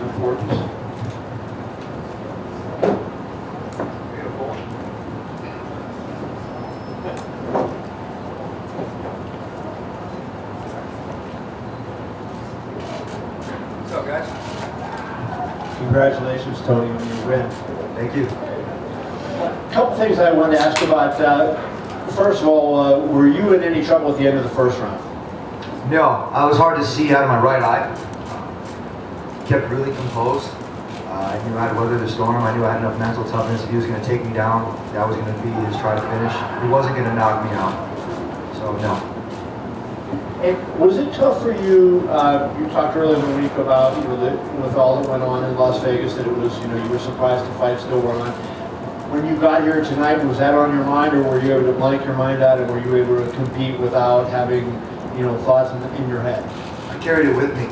importance? Beautiful. What's up, guys? Congratulations, Tony, on your win. Thank you. A couple things I wanted to ask about. First of all, were you in any trouble at the end of the first round? No, I was hard to see out of my right eye. Kept really composed. I knew I had weathered the storm. I knew I had enough mental toughness. If he was going to take me down, that was going to be his try to finish. He wasn't going to knock me out. So, no. And was it tough for you? You talked earlier in the week about, with all that went on in Las Vegas, that it was, you were surprised the fight still went on. When you got here tonight, was that on your mind, or were you able to blank your mind out, and were you able to compete without having, thoughts in your head? I carried it with me.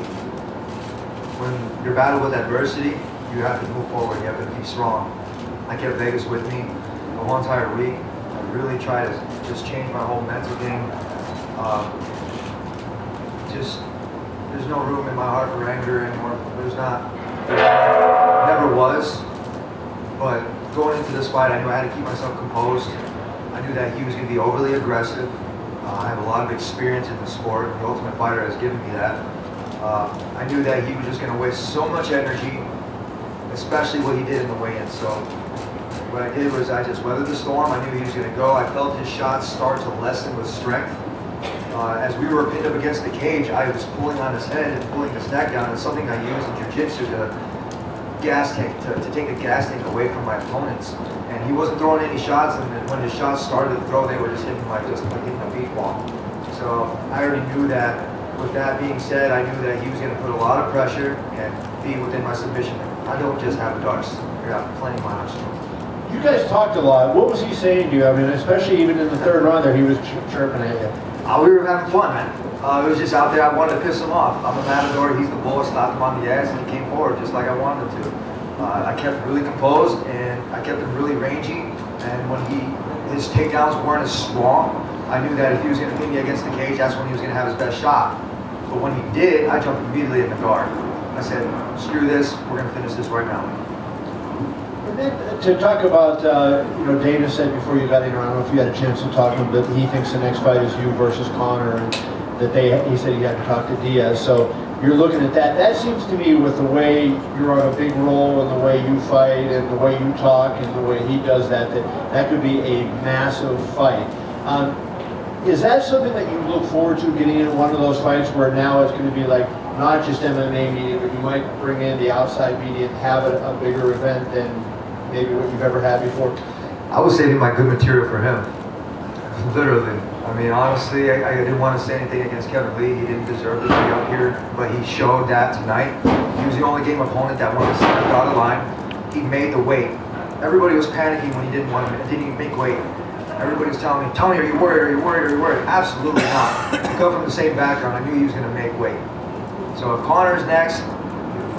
When you're battled with adversity, you have to move forward. You have to be strong. I kept Vegas with me the whole entire week. I really tried to just change my whole mental game. There's no room in my heart for anger anymore. There's not. There never was. But going into this fight, I knew I had to keep myself composed. I knew that he was going to be overly aggressive. I have a lot of experience in the sport. The Ultimate Fighter has given me that. I knew that he was just going to waste so much energy, especially what he did in the weigh-in. So what I did was I just weathered the storm. I knew he was going to go. I felt his shots start to lessen with strength. As we were pinned up against the cage, I was pulling on his head and pulling his neck down. It's something I use in jiu-jitsu to take the gas tank away from my opponents. And he wasn't throwing any shots, and when his shots started to throw, they were just hitting hitting a beat wall. So I already knew that. With that being said, I knew that he was going to put a lot of pressure and be within my submission. I don't just have darts. I got plenty of my arsenal. You guys talked a lot. What was he saying to you? I mean, especially even in the third round there, he was chirping at you. We were having fun, man. It was just out there. I wanted to piss him off. I'm a Matador. He's the bull. Slapped him on the ass, and he came forward just like I wanted him to. I kept really composed, and I kept him really rangy. And when his takedowns weren't as strong, I knew that if he was going to pin me against the cage, that's when he was going to have his best shot. But when he did, I jumped immediately in the guard. I said, screw this. We're going to finish this right now. And then to talk about, Dana said before you got in, I don't know if you had a chance to talk to him, but he thinks the next fight is you versus Conor, and that he said he had to talk to Diaz. So you're looking at that. That seems to me, with the way you're on a big roll and the way you fight and the way you talk and the way he does that could be a massive fight. Is that something that you look forward to, getting in one of those fights where now it's going to be like not just MMA media, but you might bring in the outside media and have a bigger event than maybe what you've ever had before? I was saving my good material for him, literally. I mean, honestly, I didn't want to say anything against Kevin Lee. He didn't deserve to be up here, but he showed that tonight. He was the only game opponent that wanted to step out of line. He made the weight. Everybody was panicking when he didn't even make weight. Everybody was telling me, Tony, are you worried? Are you worried? Are you worried? Absolutely not. We come from the same background. I knew he was going to make weight. So if Conor's next,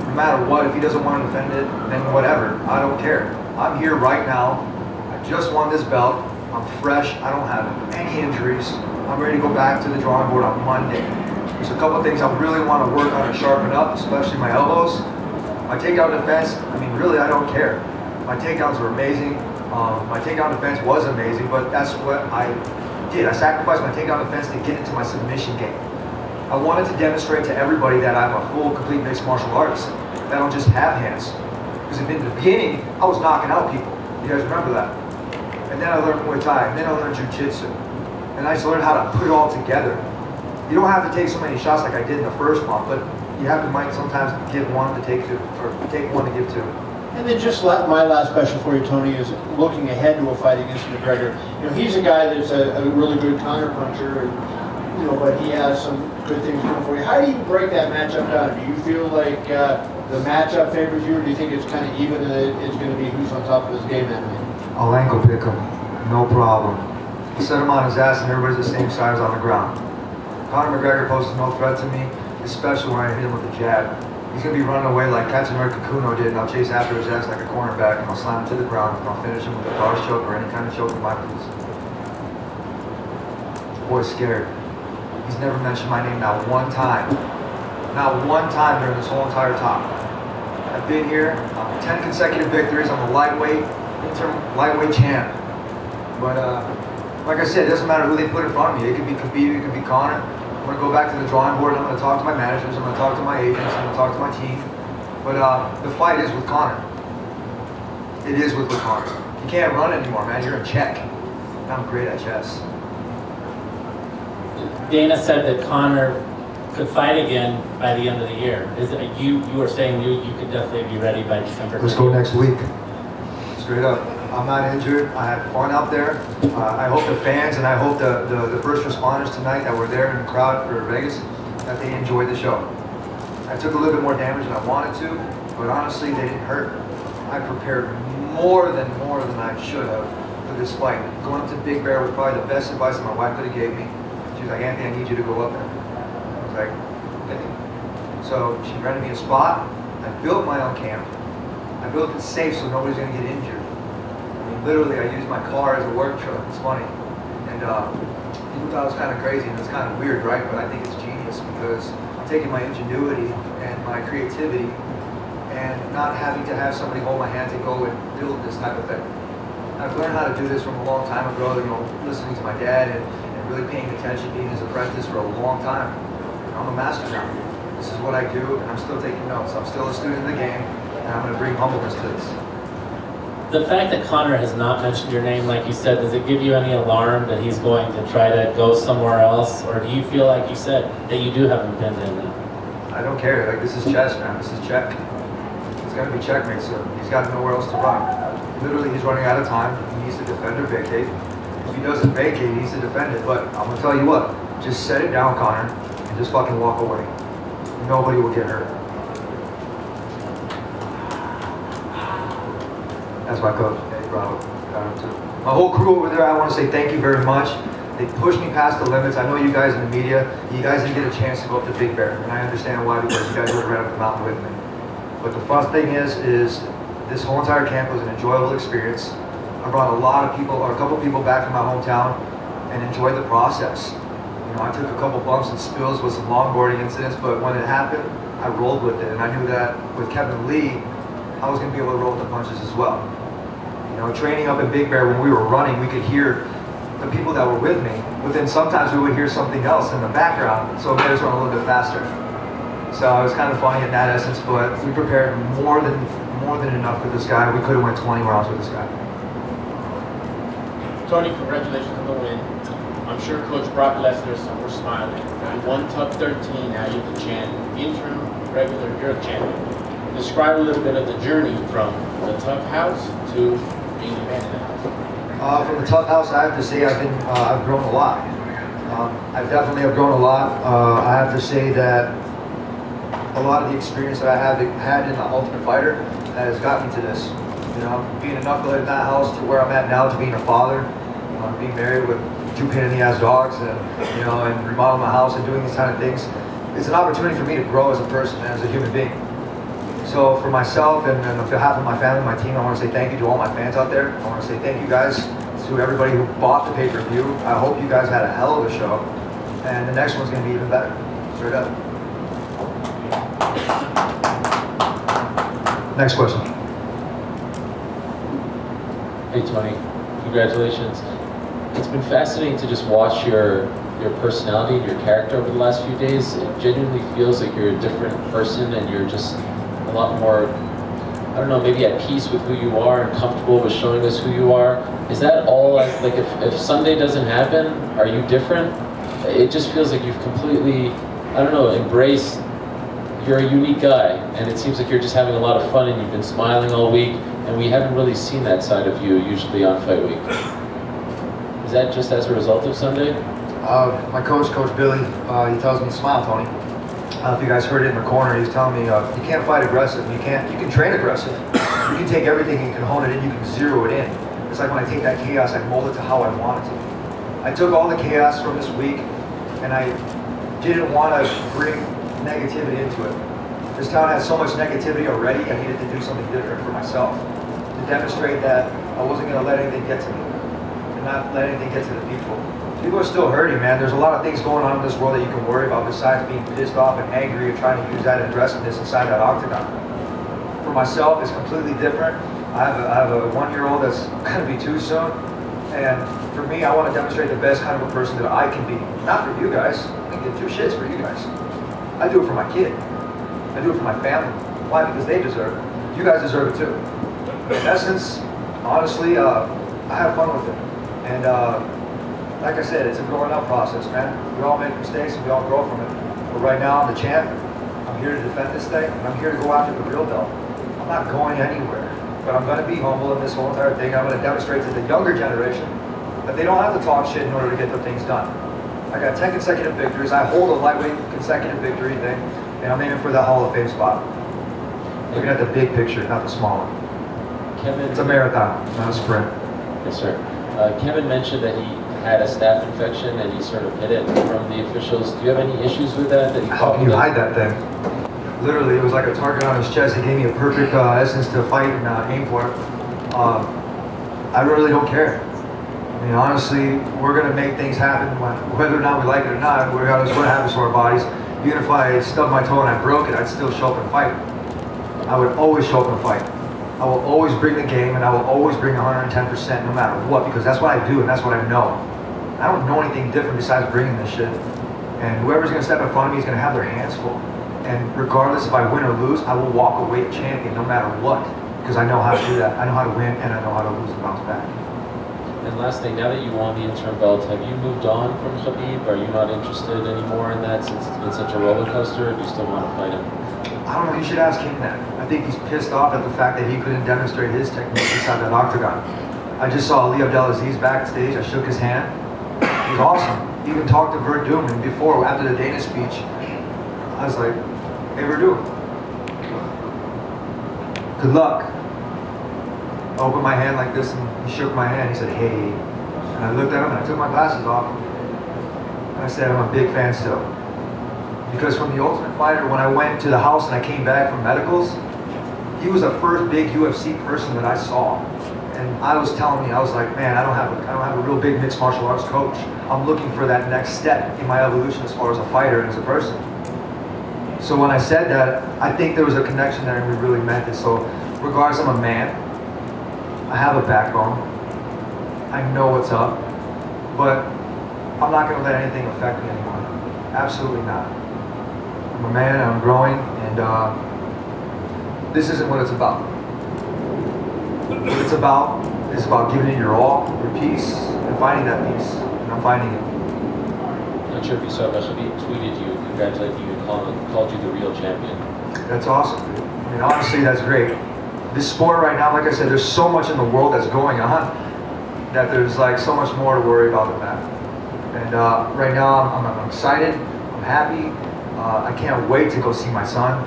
no matter what, if he doesn't want to defend it, then whatever. I don't care. I'm here right now. I just won this belt. I'm fresh. I don't have any injuries. I'm ready to go back to the drawing board on Monday. There's a couple of things I really want to work on and sharpen up, especially my elbows. My takedown defense, I mean, really, I don't care. My takedowns were amazing. My takedown defense was amazing, but that's what I did. I sacrificed my takedown defense to get into my submission game. I wanted to demonstrate to everybody that I'm a full, complete mixed martial artist. That I don't just have hands. Because in the beginning, I was knocking out people. You guys remember that? And then I learned Muay Thai, and then I learned Jiu-Jitsu. And I just learned how to put it all together. You don't have to take so many shots like I did in the first month, but you have to might sometimes give one to take two, or take one to give two. And then just my last question for you, Tony, is looking ahead to a fight against McGregor. He's a guy that's a really good counterpuncher, and but he has some good things going for you. How do you break that matchup down? Do you feel like the matchup favors you, or do you think it's kind of even and it's going to be who's on top of his game that night? I'll ankle pick him, no problem. Set him on his ass and everybody's the same size on the ground. Conor McGregor poses no threat to me, especially when I hit him with a jab. He's going to be running away like Cucuy did, and I'll chase after his ass like a cornerback, and I'll slam him to the ground, and I'll finish him with a guard choke or any kind of choke in my place. The boy's scared. He's never mentioned my name not one time. Not one time during this whole entire talk. I've been here, 10 consecutive victories. I'm a lightweight, interim lightweight champ. But like I said, it doesn't matter who they put in front of me. It could be Khabib, it could be Conor. I'm going to go back to the drawing board. I'm going to talk to my managers. I'm going to talk to my agents. I'm going to talk to my team. But the fight is with Conor. It is with Conor. You can't run anymore, man. You're in check. And I'm great at chess. Dana said that Conor could fight again by the end of the year. Is it, you were saying you could definitely be ready by December 30th. Let's go next week. Straight up. I'm not injured. I had fun out there. I hope the fans and I hope the first responders tonight that were there in the crowd for Vegas, that they enjoyed the show. I took a little bit more damage than I wanted to, but honestly, they didn't hurt. I prepared more than I should have for this fight. Going up to Big Bear was probably the best advice that my wife could have gave me. She was like, Anthony, I need you to go up there. I was like, okay. So she rented me a spot. I built my own camp. I built it safe so nobody's going to get injured. I mean, literally, I used my car as a work truck. It's funny. And people thought it was kind of crazy, and it's kind of weird, right? But I think it's genius because I'm taking my ingenuity and my creativity and not having to have somebody hold my hand to go and build this type of thing. I've learned how to do this from a long time ago, you know, listening to my dad and really paying attention, being his apprentice for a long time. I'm a master now. This is what I do, and I'm still taking notes. I'm still a student in the game, and I'm going to bring humbleness to this. The fact that Conor has not mentioned your name, like you said, does it give you any alarm that he's going to try to go somewhere else? Or do you feel, like you said, that you do have him pinned in now? I don't care. Like, this is chess, man. This is check. It's going to be checkmate, so he's got nowhere else to run. Literally, he's running out of time. He needs to defend or vacate. If he doesn't vacate, he needs to defend it. But I'm going to tell you what, just set it down, Conor, and just fucking walk away. Nobody will get hurt. That's my coach. Hey, bravo. Got him too. My whole crew over there, I want to say thank you very much. They pushed me past the limits. I know you guys in the media, you guys didn't get a chance to go up to Big Bear, and I understand why, because you guys would have ran up the mountain with me. But the fun thing is this whole entire camp was an enjoyable experience. I brought a lot of people, or a couple people back from my hometown, and enjoyed the process. You know, I took a couple bumps and spills with some longboarding incidents, but when it happened, I rolled with it, and I knew that with Kevin Lee, I was going to be able to roll with the punches as well. You know, training up in Big Bear, when we were running, we could hear the people that were with me, but then sometimes we would hear something else in the background, so it made us run a little bit faster. So it was kind of funny in that essence, but we prepared more than enough for this guy. We could have went 20 rounds with this guy. Tony, congratulations on the win. I'm sure Coach Brock Lesnar somewhere smiling. You won top 13, now you're the champ. Interim, regular, you're a champion. Describe a little bit of the journey from the tough house to being a man in the house. From the tough house, I have to say I've grown a lot. I definitely have grown a lot. I have to say that a lot of the experience that I have had in the Ultimate Fighter has gotten me to this. You know, being a knucklehead in that house to where I'm at now, to being a father, being married with 2 pain-in-the-ass dogs, and you know, and remodeling my house and doing these kind of things. It's an opportunity for me to grow as a person and as a human being. So for myself and on behalf of my family, my team, I want to say thank you to all my fans out there. I want to say thank you guys to everybody who bought the pay-per-view. I hope you guys had a hell of a show, and the next one's going to be even better. Straight up. Next question. Hey Tony, congratulations. It's been fascinating to just watch your personality and your character over the last few days. It genuinely feels like you're a different person and you're just a lot more, I don't know, maybe at peace with who you are and comfortable with showing us who you are. Is that all, like if Sunday doesn't happen, are you different? It just feels like you've completely, I don't know, embraced, you're a unique guy, and it seems like you're just having a lot of fun and you've been smiling all week, and we haven't really seen that side of you usually on fight week. Is that just as a result of Sunday? My coach, Coach Billy, he tells me, smile, Tony. If you guys heard it in the corner, he was telling me, you can't fight aggressive. You can train aggressive. You can take everything and you can hone it in, you can zero it in. It's like when I take that chaos, I mold it to how I want it to. I took all the chaos from this week, and I didn't want to bring negativity into it. This town has so much negativity already, I needed to do something different for myself. To demonstrate that I wasn't going to let anything get to me, and not let anything get to the people. People are still hurting, man. There's a lot of things going on in this world that you can worry about besides being pissed off and angry and trying to use that and addressing this inside that octagon. for myself is completely different. I have a 1-year-old that's going to be 2 soon. And for me, I want to demonstrate the best kind of a person that I can be. Not for you guys. I can give 2 shits for you guys. I do it for my kid. I do it for my family. Why? Because they deserve it. You guys deserve it too. In essence, honestly, I have fun with it. And like I said, it's a growing up process, man. We all make mistakes and we all grow from it. But right now, I'm the champ. I'm here to defend this thing, and I'm here to go after the real belt. I'm not going anywhere. But I'm going to be humble in this whole entire thing. I'm going to demonstrate to the younger generation that they don't have to talk shit in order to get the things done. I got 10 consecutive victories. I hold a lightweight consecutive victory thing, and I'm aiming for that Hall of Fame spot. Looking at the big picture, not the small one. Kevin, it's a marathon, not a sprint. Yes, sir. Kevin mentioned that he had a staph infection and he sort of hid it from the officials. Do you have any issues with that? How can you hide that thing? Literally, it was like a target on his chest. He gave me a perfect essence to fight and aim for. I really don't care. I mean, honestly, we're going to make things happen whether or not we like it or not, regardless what happens to our bodies. Even if I stubbed my toe and I broke it, I'd still show up and fight. I would always show up and fight. I will always bring the game, and I will always bring 110% no matter what, because that's what I do and that's what I know. I don't know anything different besides bringing this shit. And whoever's going to step in front of me is going to have their hands full. And regardless if I win or lose, I will walk away a champion no matter what, because I know how to do that. I know how to win and I know how to lose and bounce back. And last thing, now that you won the interim belt, have you moved on from Khabib? Are you not interested anymore in that since it's been such a roller coaster, or do you still want to fight him? I don't know, you should ask him that. I think he's pissed off at the fact that he couldn't demonstrate his technique inside that octagon. I just saw Ali Abdelaziz backstage, I shook his hand. He was awesome. He even talked to Verdum, and before, after the Dana speech, I was like, hey Verdum, good luck. I opened my hand like this and he shook my hand. He said, hey. And I looked at him and I took my glasses off. And I said, I'm a big fan still. Because from The Ultimate Fighter, when I went to the house and I came back from medicals, he was the first big UFC person that I saw. And I was telling me, I was like, man, I don't have a real big mixed martial arts coach. I'm looking for that next step in my evolution as far as a fighter and as a person. So when I said that, I think there was a connection there and we really meant it. So regardless, I'm a man. I have a backbone. I know what's up. But I'm not going to let anything affect me anymore. Absolutely not. I'm a man and I'm growing, and this isn't what it's about. What it's about is about giving it your all, your peace, and finding that peace. And I'm finding it. I'm not sure if you saw, but he tweeted you, congratulated you, and called you the real champion. That's awesome, dude. I mean, honestly, that's great. This sport right now, like I said, there's so much in the world that's going on that there's like so much more to worry about than that. And right now, I'm excited, I'm happy. I can't wait to go see my son.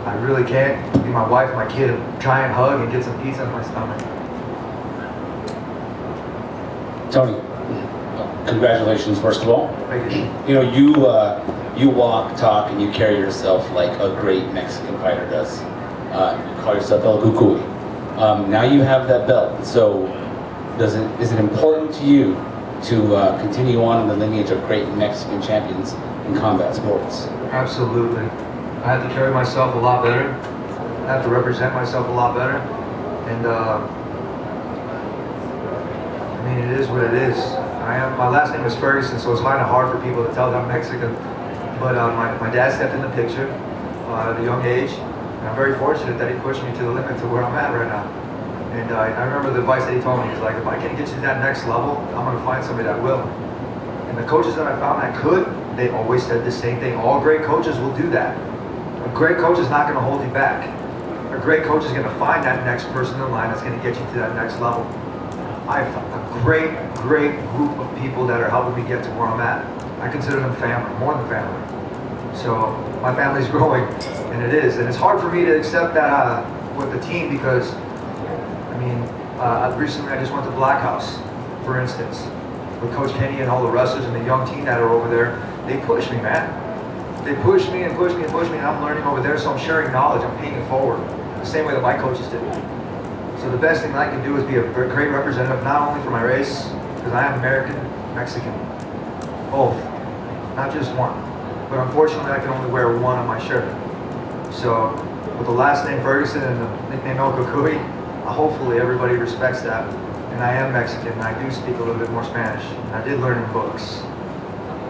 I really can't. Be my wife, my kid, a giant hug and get some pizza in my stomach. Tony, congratulations, first of all. Thank you. You know, you walk, talk, and you carry yourself like a great Mexican fighter does. You call yourself El Cucuy. Now you have that belt, so is it important to you to continue on in the lineage of great Mexican champions in combat sports? Absolutely. I have to carry myself a lot better. I have to represent myself a lot better. And I mean, it is what it is. My last name is Ferguson, so it's kind of hard for people to tell that I'm Mexican. But my dad stepped in the picture at a young age. And I'm very fortunate that he pushed me to the limit to where I'm at right now. And I remember the advice that he told me. He's like, if I can't get you to that next level, I'm going to find somebody that will. And the coaches that I found that could, they always said the same thing. All great coaches will do that. A great coach is not going to hold you back. A great coach is going to find that next person in line that's going to get you to that next level. I have a great group of people that are helping me get to where I'm at. I consider them family, more than family. So my family's growing, and it is. And it's hard for me to accept that with the team because, I mean, recently I just went to Black House, for instance, with Coach Kenny and all the wrestlers and the young team that are over there. They push me, man. They push me and push me and push me, and I'm learning over there, so I'm sharing knowledge, I'm paying it forward, the same way that my coaches did. So the best thing I can do is be a great representative, not only for my race, because I am American, Mexican, both, not just one. But unfortunately, I can only wear one on my shirt. So with the last name Ferguson and the nickname El Cucuy, hopefully everybody respects that. And I am Mexican, and I do speak a little bit more Spanish. And I did learn in books.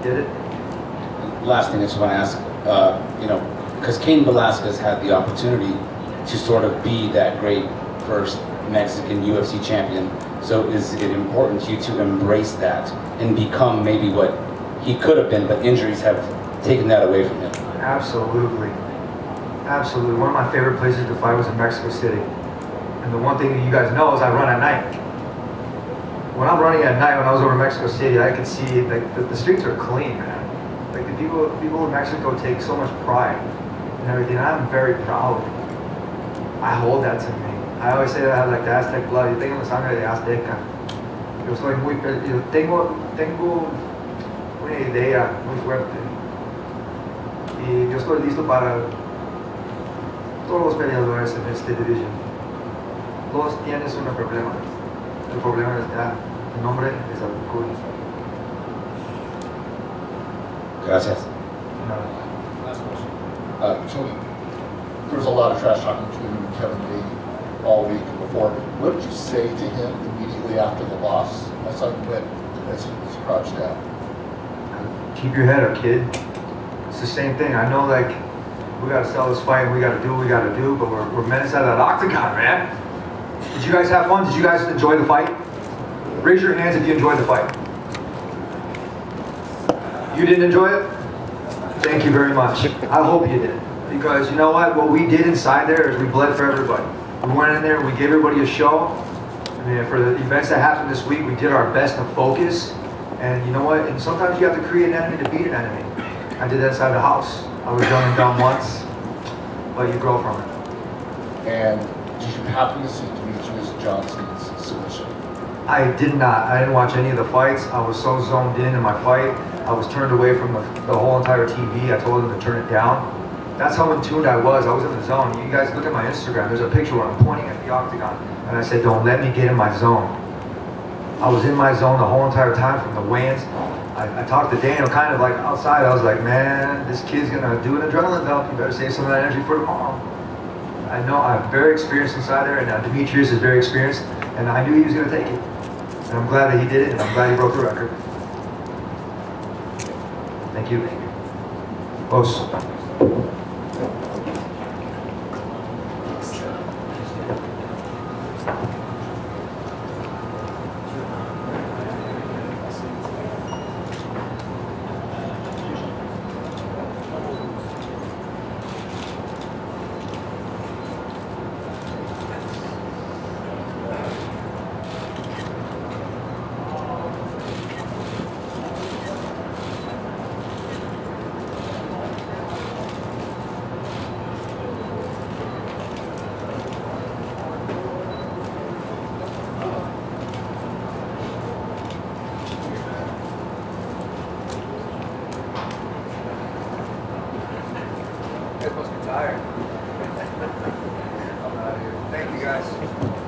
Get it? Last thing I just want to ask, because Cain Velasquez had the opportunity to sort of be that great first Mexican UFC champion. So is it important to you to embrace that and become maybe what he could have been, but injuries have taken that away from him? Absolutely. Absolutely. One of my favorite places to fight was in Mexico City. And the one thing that you guys know is I run at night. When I'm running at night, when I was over in Mexico City, I could see like the streets are clean, man. Like the people in Mexico take so much pride and everything. And I'm very proud. I hold that to me. I always say that I have like the Aztec blood. Yo tengo la sangre de Azteca. Yo tengo una idea muy fuerte. Y yo estoy listo para todos los peleadores en esta división. Todos tienen un problema. El problema es el nombre es Cucuy. Gracias. Last question. So there was a lot of trash talking between Kevin Lee all week and before. What did you say to him immediately after the loss? I saw you went as he was crouched down. Keep your head up, kid. It's the same thing. I know, like, we gotta sell this fight and we gotta do what we gotta do, but we're men inside that octagon, man. Did you guys have fun? Did you guys enjoy the fight? Raise your hands if you enjoyed the fight. You didn't enjoy it? Thank you very much. I hope you did. Because you know what we did inside there is we bled for everybody. We went in there, we gave everybody a show. I mean, for the events that happened this week, we did our best to focus. And you know what? And sometimes you have to create an enemy to beat an enemy. I did that inside the house. I was young and dumb once, but you grow from it. And did you happen to see Demetrius Johnson's submission? I did not. I didn't watch any of the fights. I was so zoned in my fight. I was turned away from the whole entire TV. I told them to turn it down. That's how in tune I was. I was in the zone. You guys look at my Instagram. There's a picture where I'm pointing at the octagon. And I said, don't let me get in my zone. I was in my zone the whole entire time from the weigh-ins. I talked to Daniel kind of like outside. I was like, man, this kid's going to do an adrenaline dump. You better save some of that energy for tomorrow. I know I'm very experienced inside there, and Demetrius is very experienced, and I knew he was going to take it. And I'm glad that he did it, and I'm glad he broke the record. Thank you. Os. You guys must be tired. I'm out of here. Thank you guys.